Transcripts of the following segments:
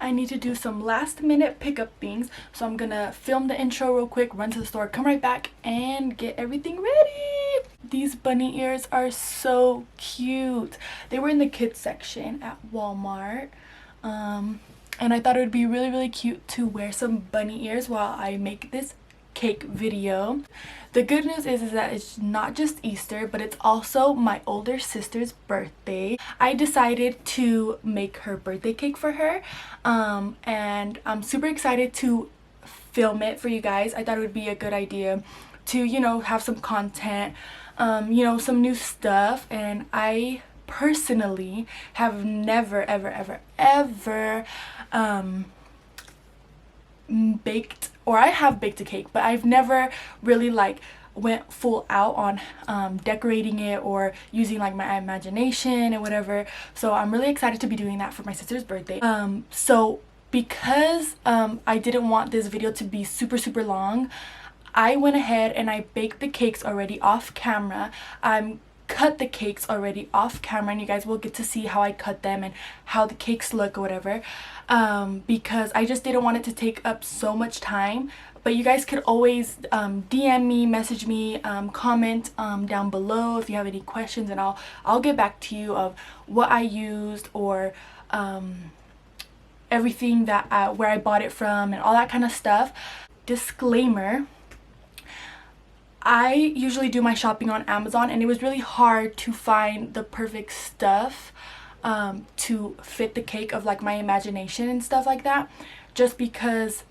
I need to do some last minute pickup things. So I'm gonna film the intro real quick, run to the store, come right back, and get everything ready. These bunny ears are so cute. They were in the kids section at Walmart. And I thought it would be really cute to wear some bunny ears while I make this cake video. The good news is that it's not just Easter, but it's also my older sister's birthday. I decided to make her birthday cake for her, and I'm super excited to film it for you guys. I thought it would be a good idea to, you know, have some content, you know, some new stuff. And I personally have never ever baked, or I have baked a cake, but I've never really like went full out on decorating it or using like my imagination and whatever. So I'm really excited to be doing that for my sister's birthday. So because I didn't want this video to be super long, I went ahead and I baked the cakes already off camera. Cut the cakes already off camera, and you guys will get to see how I cut them and how the cakes look or whatever, because I just didn't want it to take up so much time. But you guys could always DM me, message me, comment down below if you have any questions, and I'll get back to you of what I used, or everything that where I bought it from and all that kind of stuff. Disclaimer: I usually do my shopping on Amazon, and it was really hard to find the perfect stuff to fit the cake of like my imagination and stuff like that, just because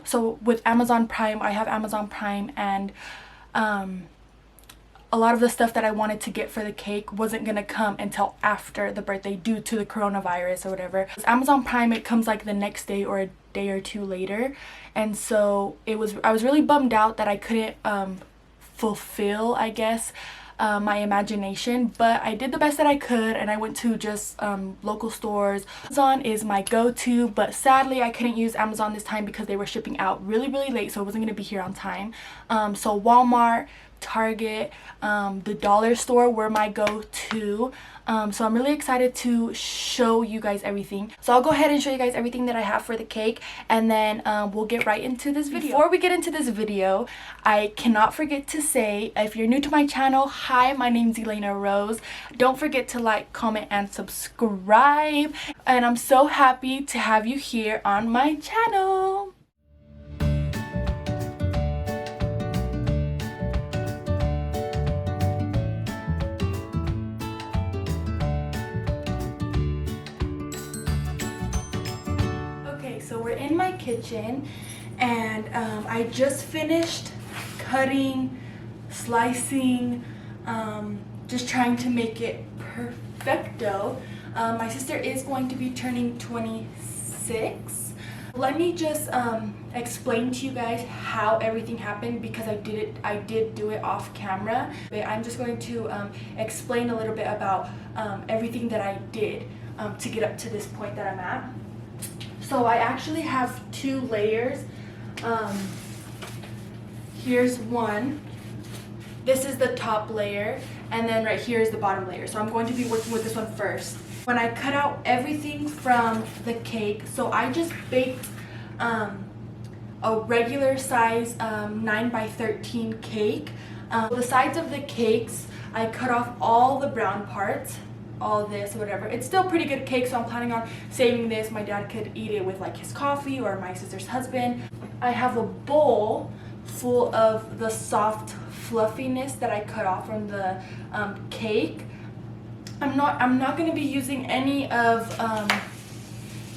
so with Amazon Prime, I have Amazon Prime, and a lot of the stuff that I wanted to get for the cake wasn't gonna come until after the birthday due to the coronavirus or whatever. With Amazon Prime, it comes like the next day or a day or two later, and so I was really bummed out that I couldn't fulfill, I guess, my imagination, but I did the best that I could, and I went to just local stores. Amazon is my go-to, but sadly I couldn't use Amazon this time because they were shipping out really late, so it wasn't going to be here on time. So Walmart, Target, the dollar store were my go-to. So I'm really excited to show you guys everything. So I'll go ahead and show you guys everything that I have for the cake, and then we'll get right into this video. Before we get into this video, I cannot forget to say, if you're new to my channel, hi, my name's Elena Rose. Don't forget to like, comment, and subscribe. And I'm so happy to have you here on my channel. So we're in my kitchen, and I just finished cutting, slicing, just trying to make it perfecto. My sister is going to be turning 26. Let me just explain to you guys how everything happened, because I did do it off camera. But I'm just going to explain a little bit about everything that I did to get up to this point that I'm at. So I actually have 2 layers. Here's one. This is the top layer, and then right here is the bottom layer. So I'm going to be working with this one first. When I cut out everything from the cake, so I just baked a regular size 9x13 cake. The sides of the cakes, I cut off all the brown parts, all this, whatever. It's still pretty good cake, so I'm planning on saving this. My dad could eat it with like his coffee, or my sister's husband. I have a bowl full of the soft fluffiness that I cut off from the cake. I'm not going to be using any of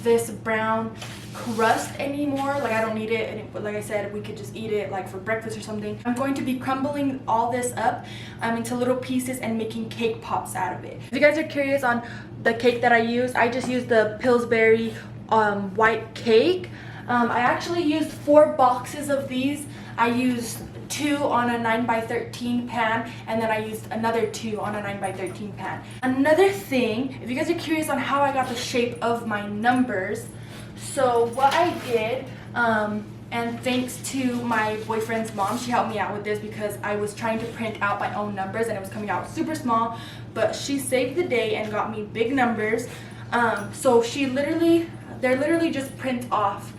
this brown crust anymore. Like, I don't need it, and like I said, we could just eat it like for breakfast or something. I'm going to be crumbling all this up into little pieces and making cake pops out of it. If you guys are curious on the cake that I used, I just used the Pillsbury white cake. I actually used 4 boxes of these. I used 2 on a 9x13 pan, and then I used another 2 on a 9x13 pan. Another thing, if you guys are curious on how I got the shape of my numbers, so what I did, and thanks to my boyfriend's mom, she helped me out with this because I was trying to print out my own numbers and it was coming out super small, but she saved the day and got me big numbers. So they're literally just print off,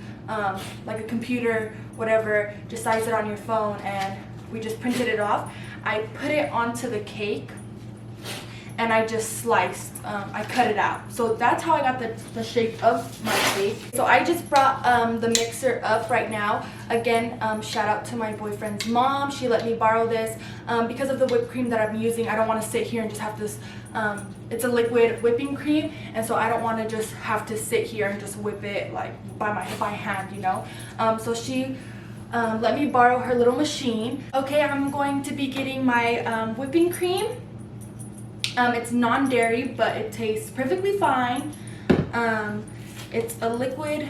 like a computer, whatever, just size it on your phone, and we just printed it off. I put it onto the cake, and I just sliced, I cut it out. So that's how I got the shape of my cake. So I just brought the mixer up right now. Again, shout out to my boyfriend's mom. She let me borrow this. Because of the whipped cream that I'm using, I don't want to sit here and just have this, it's a liquid whipping cream, and so I don't want to just have to sit here and just whip it like by hand, you know. So she let me borrow her little machine. Okay, I'm going to be getting my whipping cream. It's non-dairy, but it tastes perfectly fine. It's a liquid.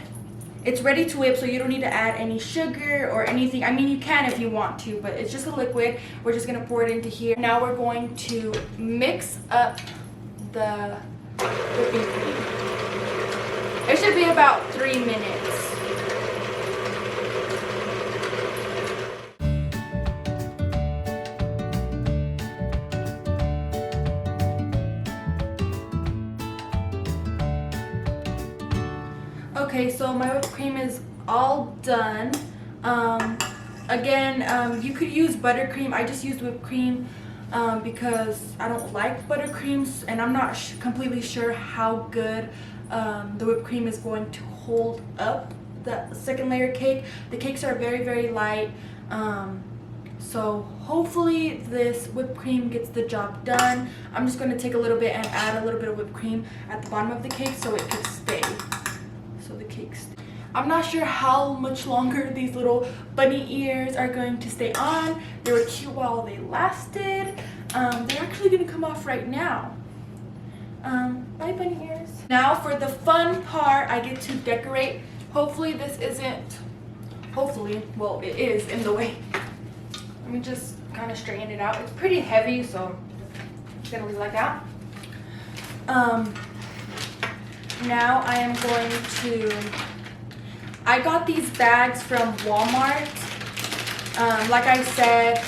It's ready to whip, so you don't need to add any sugar or anything. I mean, you can if you want to, but it's just a liquid. We're just gonna pour it into here. Now we're going to mix up the whipping cream. It should be about 3 minutes. Okay, so my whipped cream is all done. Again, you could use buttercream. I just used whipped cream because I don't like buttercreams, and I'm not completely sure how good the whipped cream is going to hold up the second layer cake. The cakes are very, very light. So hopefully this whipped cream gets the job done. I'm just going to take a little bit and add a little bit of whipped cream at the bottom of the cake so it can stay. I'm not sure how much longer these little bunny ears are going to stay on. They were cute while they lasted. They're actually gonna come off right now. Bye, bunny ears. Now for the fun part, I get to decorate. Hopefully this isn't, well, it is in the way. Let me just kind of straighten it out. It's pretty heavy, so I'm gonna leave it like that. Now I am going to, I got these bags from Walmart. Like I said,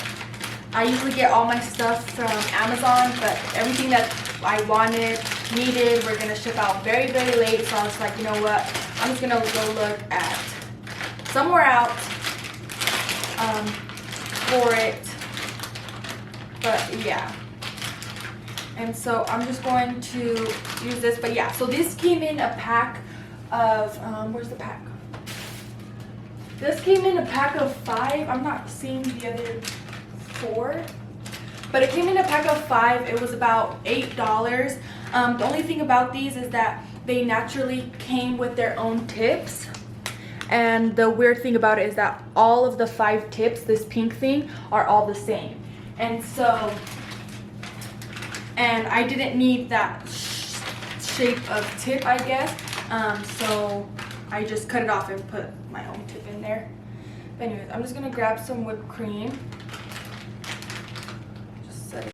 I usually get all my stuff from Amazon, but everything that I needed, we're gonna ship out very, very late. So I was like, you know what? I'm just gonna go look at somewhere out for it. But yeah. And so I'm just going to use this. But yeah, so this came in a pack of, where's the pack? This came in a pack of 5. I'm not seeing the other 4. But it came in a pack of 5. It was about $8. The only thing about these is that they naturally came with their own tips. And the weird thing about it is that all of the 5 tips, this pink thing, are all the same. And so, and I didn't need that shape of tip, I guess. So I just cut it off and put my own tip in there. But anyways, I'm just gonna grab some whipped cream. Just set it.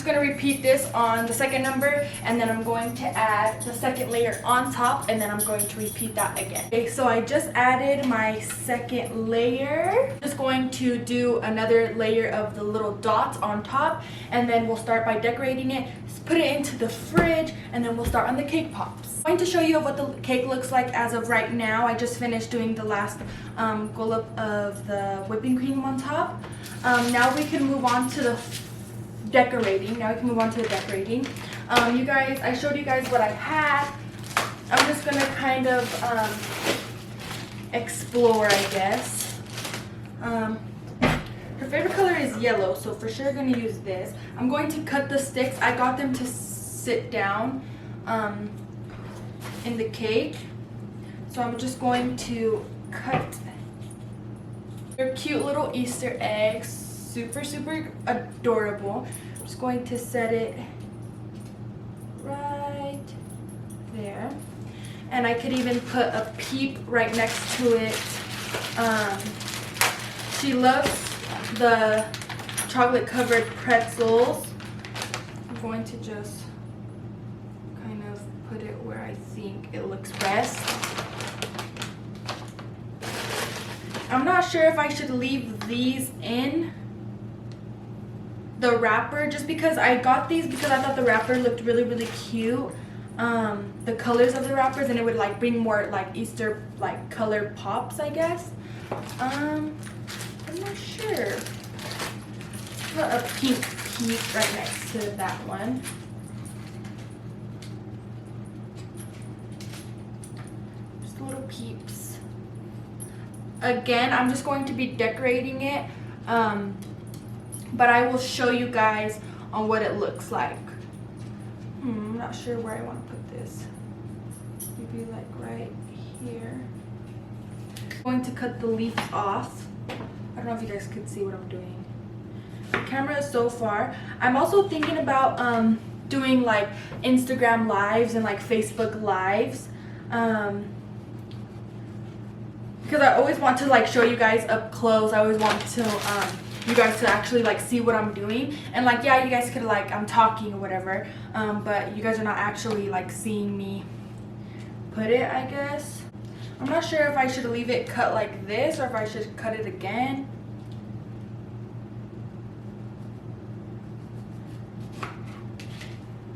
Going to repeat this on the second number, and then I'm going to add the second layer on top, and then I'm going to repeat that again. Okay, so I just added my second layer. Just going to do another layer of the little dots on top, and then we'll start by decorating it, put it into the fridge, and then we'll start on the cake pops. I'm going to show you what the cake looks like as of right now. I just finished doing the last dollop of the whipping cream on top. Now we can move on to the decorating. Now we can move on to the decorating. You guys, I showed you guys what I had. I'm just gonna kind of explore, I guess. Her favorite color is yellow, so for sure gonna use this. I'm going to cut the sticks. I got them to sit down in the cake, so I'm just going to cut. They're cute little Easter eggs. Super, super adorable. I'm just going to set it and I could even put a peep right next to it. She loves the chocolate covered pretzels. I'm going to just kind of put it where I think it looks best. I'm not sure if I should leave these in the wrapper, just because I got these because I thought the wrapper looked really, really cute. The colors of the wrappers, and it would like bring more like Easter like color pops, I guess. I'm not sure. Put a pink peep right next to that one. Just little peeps. Again, I'm just going to be decorating it, but I will show you guys on what it looks like. I'm not sure where I want to put this. Maybe like right here. I'm going to cut the leaves off. I don't know if you guys could see what I'm doing. The camera is so far. I'm also thinking about doing like Instagram lives and like Facebook lives. Because I always want to like show you guys up close. I always want to you guys to actually like see what I'm doing, and like, yeah, you guys could like, I'm talking or whatever, but you guys are not actually like seeing me put it, I guess. I'm not sure if I should leave it cut like this or if I should cut it again.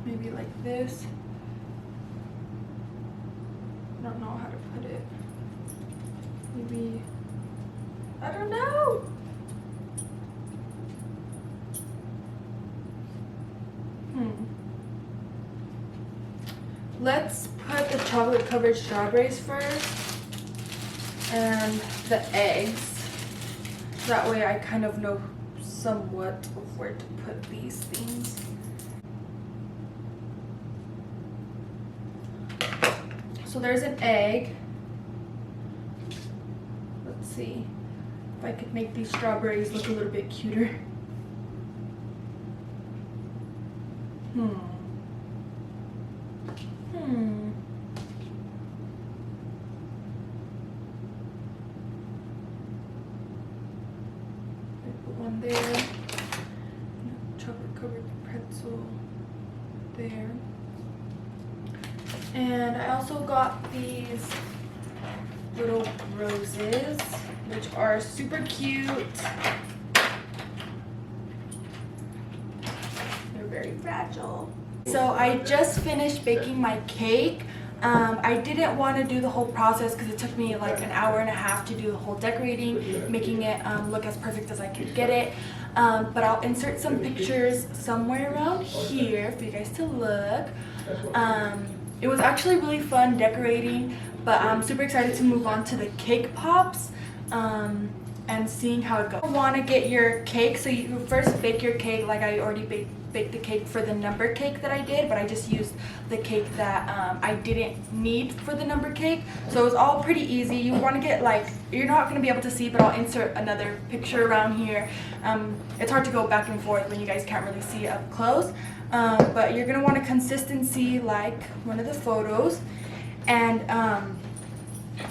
Maybe like this. I don't know how to put it. Maybe, I don't know. Let's put the chocolate covered strawberries first and the eggs. That way I kind of know somewhat of where to put these things. So there's an egg. Let's see if I could make these strawberries look a little bit cuter. Put one there. Chocolate covered pretzel there. And I also got these little roses, which are super cute. They're very fragile. So I just finished baking my cake. I didn't want to do the whole process because it took me like an hour and a half to do the whole decorating, making it look as perfect as I could get it. But I'll insert some pictures somewhere around here for you guys to look. It was actually really fun decorating, but I'm super excited to move on to the cake pops and seeing how it goes. You want to get your cake, so you first bake your cake. Like I already baked the cake for the number cake that I did, but I just used the cake that I didn't need for the number cake. So it was all pretty easy. You want to get like, you're not going to be able to see, but I'll insert another picture around here. It's hard to go back and forth when you guys can't really see it up close. But you're going to want a consistency like one of the photos, and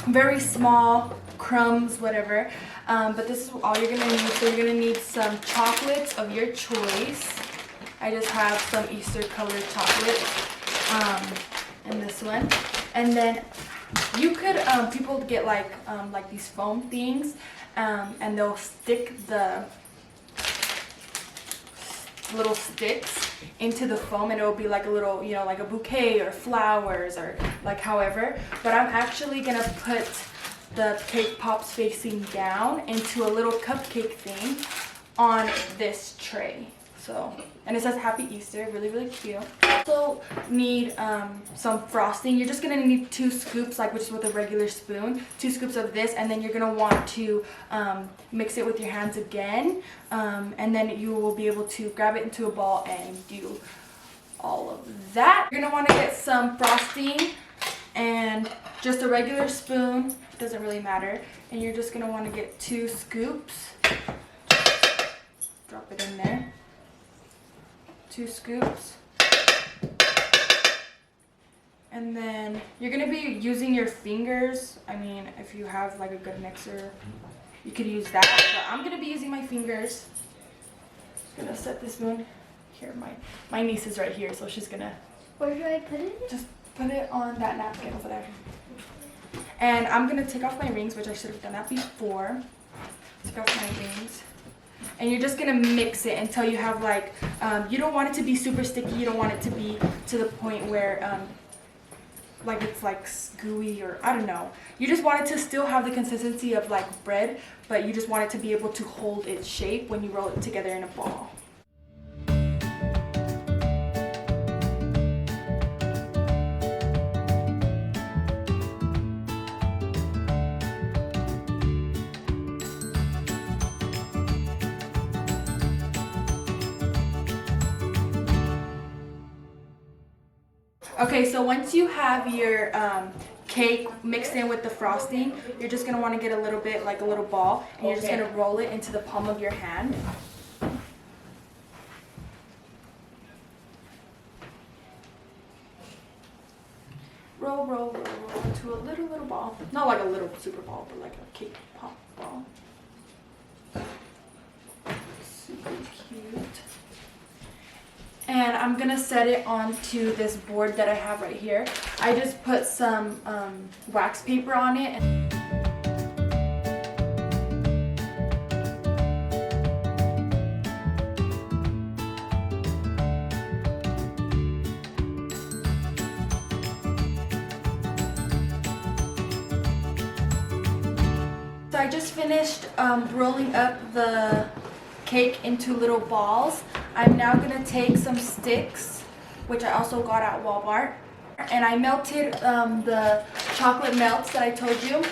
very small crumbs, whatever. But this is all you're going to need. So you're going to need some chocolates of your choice. I just have some Easter colored chocolate in this one. And then you could, people get like these foam things, and they'll stick the little sticks into the foam, and it'll be like a little, you know, like a bouquet or flowers or like however. But I'm actually gonna put the cake pops facing down into a little cupcake thing on this tray. So, and it says Happy Easter, really, really cute. Also need some frosting. You're just gonna need 2 scoops, like which is with a regular spoon, 2 scoops of this, and then you're gonna want to mix it with your hands again, and then you will be able to grab it into a ball and do all of that. You're gonna want to get some frosting and just a regular spoon, doesn't really matter, and you're just gonna want to get 2 scoops. Drop it in there. 2 scoops, and And then you're gonna be using your fingers. I mean, if you have like a good mixer, you could use that. But I'm gonna be using my fingers. Just gonna set this spoon here. My niece is right here, so she's gonna. Where do I put it? Just put it on that napkin over there. And I'm gonna take off my rings, which I should have done that before. Take off my rings. And you're just gonna mix it until you have like, you don't want it to be super sticky. You don't want it to be to the point where like it's like gooey, or I don't know. You just want it to still have the consistency of like bread, but you just want it to be able to hold its shape when you roll it together in a ball. Okay, so once you have your cake mixed in with the frosting, you're just going to want to get a little bit, like a little ball, and you're just going to roll it into the palm of your hand. Roll, roll, roll, roll into a little ball. Not like a little super ball, but like a cake pop ball. Super cute. And I'm gonna set it onto this board that I have right here. I just put some wax paper on it. So I just finished rolling up the cake into little balls. I'm now gonna take some sticks, which I also got at Walmart, and I melted the chocolate melts that I told you.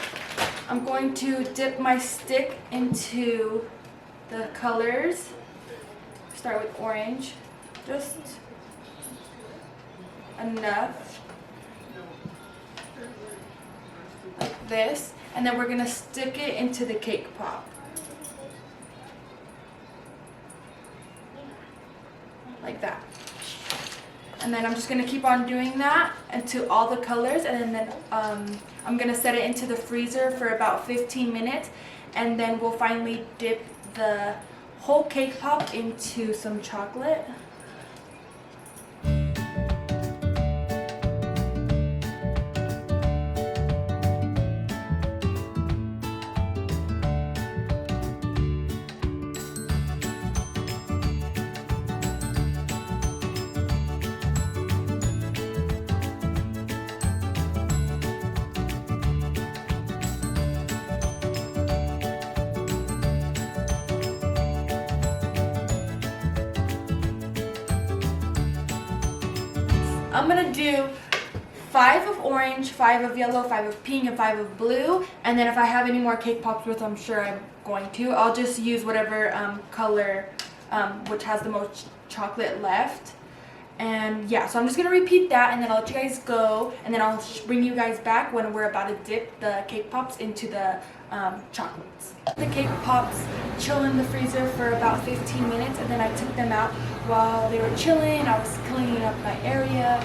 I'm going to dip my stick into the colors. Start with orange, just enough, like this, and then we're gonna stick it into the cake pop. Like that. And then I'm just going to keep on doing that until all the colors, and then I'm going to set it into the freezer for about 15 minutes, and then we'll finally dip the whole cake pop into some chocolate. I'm gonna do 5 of orange, 5 of yellow, 5 of pink, and 5 of blue. And then if I have any more cake pops, which I'm sure I'm going to, I'll just use whatever color which has the most chocolate left. And yeah, so I'm just gonna repeat that, and then I'll let you guys go, and then I'll bring you guys back when we're about to dip the cake pops into the chocolates. The cake pops chill in the freezer for about 15 minutes, and then I took them out. While they were chilling, I was cleaning up my area.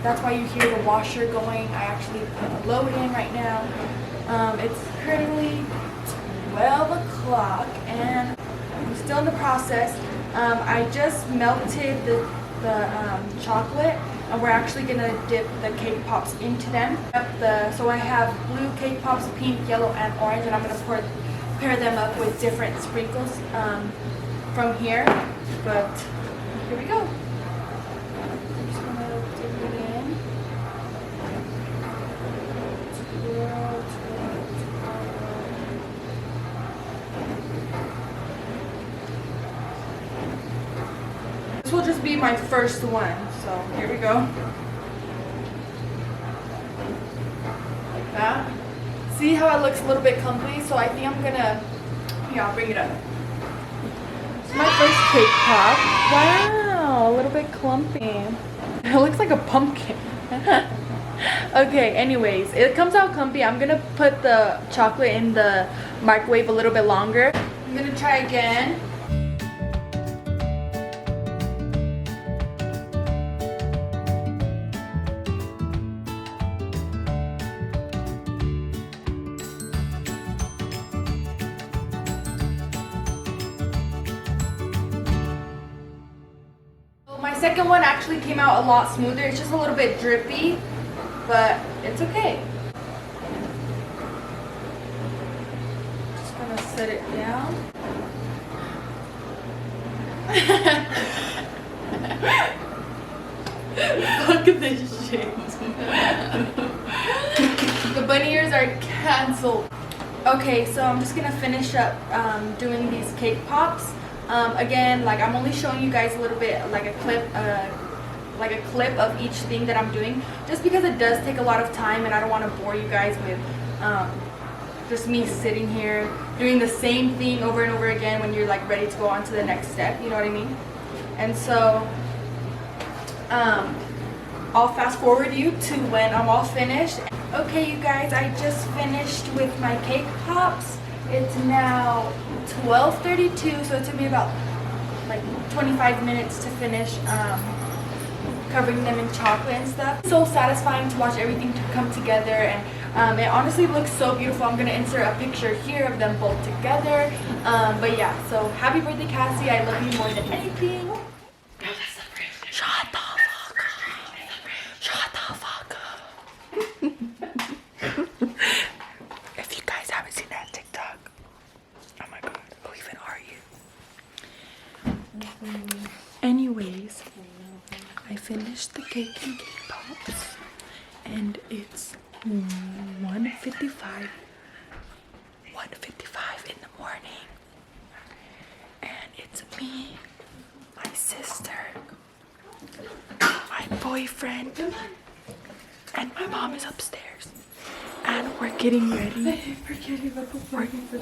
That's why you hear the washer going. I actually put a load in right now. It's currently 12 o'clock, and I'm still in the process. I just melted the chocolate, and we're actually gonna dip the cake pops into them. So I have blue cake pops, pink, yellow, and orange, and I'm gonna pair them up with different sprinkles from here. But here we go. I'm just gonna dip it in. This will just be my first one, so here we go. Like that. See how it looks a little bit clumpy? So I think I'm gonna, yeah, I'll bring it up. It's my first cake pop. Wow, a little bit clumpy. It looks like a pumpkin. Okay, anyways, it comes out clumpy. I'm gonna put the chocolate in the microwave a little bit longer. I'm gonna try again. second one actually came out a lot smoother. It's just a little bit drippy, but it's okay. Just gonna set it down. Look at this shit. The bunny ears are canceled. Okay, so I'm just gonna finish up doing these cake pops. Again, like I'm only showing you guys a little bit, like a clip of each thing that I'm doing, just because it does take a lot of time, and I don't want to bore you guys with just me sitting here doing the same thing over and over again when you're like ready to go on to the next step. You know what I mean? And so I'll fast forward you to when I'm all finished. Okay, you guys, I just finished with my cake pops. It's now 12:32, so it took me about like 25 minutes to finish covering them in chocolate and stuff. So satisfying to watch everything to come together, and it honestly looks so beautiful. I'm gonna insert a picture here of them both together. But yeah, so happy birthday, Cassie. I love you more than anything. Shut the fuck up. Shut the fuck up. If you guys haven't seen that TikTok, oh my god, who even are you? Anyways, I finished the cake and cake pops, and it's 1:55 in the morning, and it's me, my sister, my boyfriend, and my mom is upstairs, and we're getting ready.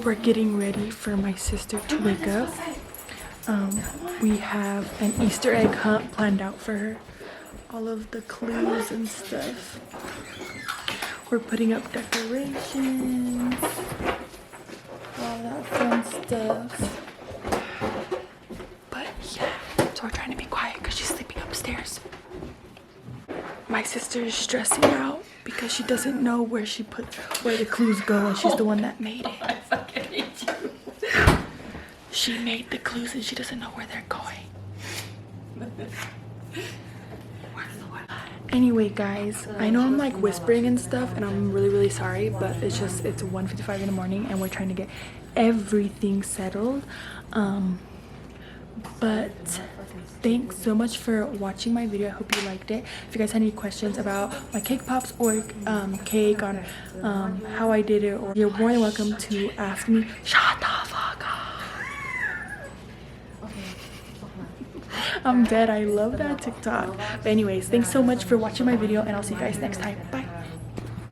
We're getting ready for my sister to wake up. We have an Easter egg hunt planned out for her. All of the clues and stuff. We're putting up decorations, all that fun stuff. But yeah, so we're trying to be quiet because she's sleeping upstairs. My sister is stressing out because she doesn't know where the clues go, and she's the one that made it. I fucking hate you. She made the clues and she doesn't know where they're going. Anyway, guys, I know I'm like whispering and stuff, and I'm really sorry, but it's 1:55 in the morning and we're trying to get everything settled. But thanks so much for watching my video. I hope you liked it. If you guys had any questions about my cake pops or cake, on how I did it, or you're more than welcome to ask me. Shut the fuck up. I'm dead. I love that TikTok. But anyways, thanks so much for watching my video, and I'll see you guys next time. Bye.